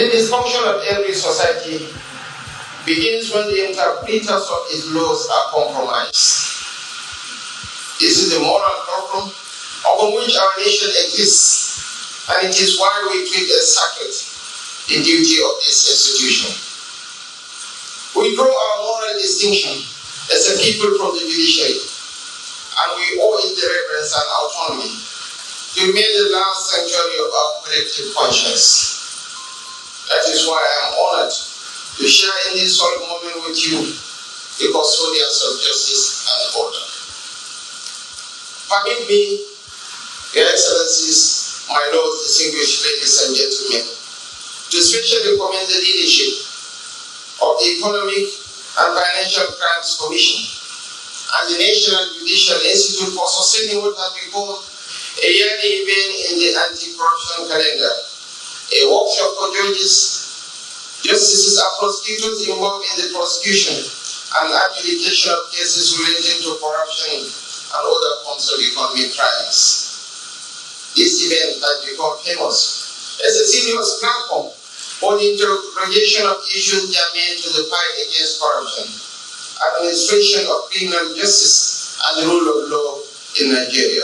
The dysfunction of every society begins when the interpreters of its laws are compromised. This is the moral problem upon which our nation exists, and it is why we treat as sacred the duty of this institution. We draw our moral distinction as a people from the judiciary, and we owe it the reverence and autonomy to remain the last sanctuary of our collective conscience. That is why I am honored to share in this solemn moment with you, the custodians of justice and order. Permit me, Your Excellencies, my lords, distinguished ladies and gentlemen, to specially commend the leadership of the Economic and Financial Crimes Commission and the National Judicial Institute for sustaining what has become a yearly event in the anti-corruption calendar, a workshop for judges, justices and prosecutors involved in the prosecution and adjudication of cases relating to corruption and other forms of economic crimes. This event has become famous as a serious platform for the interrogation of issues germane to the fight against corruption, administration of criminal justice, and the rule of law in Nigeria.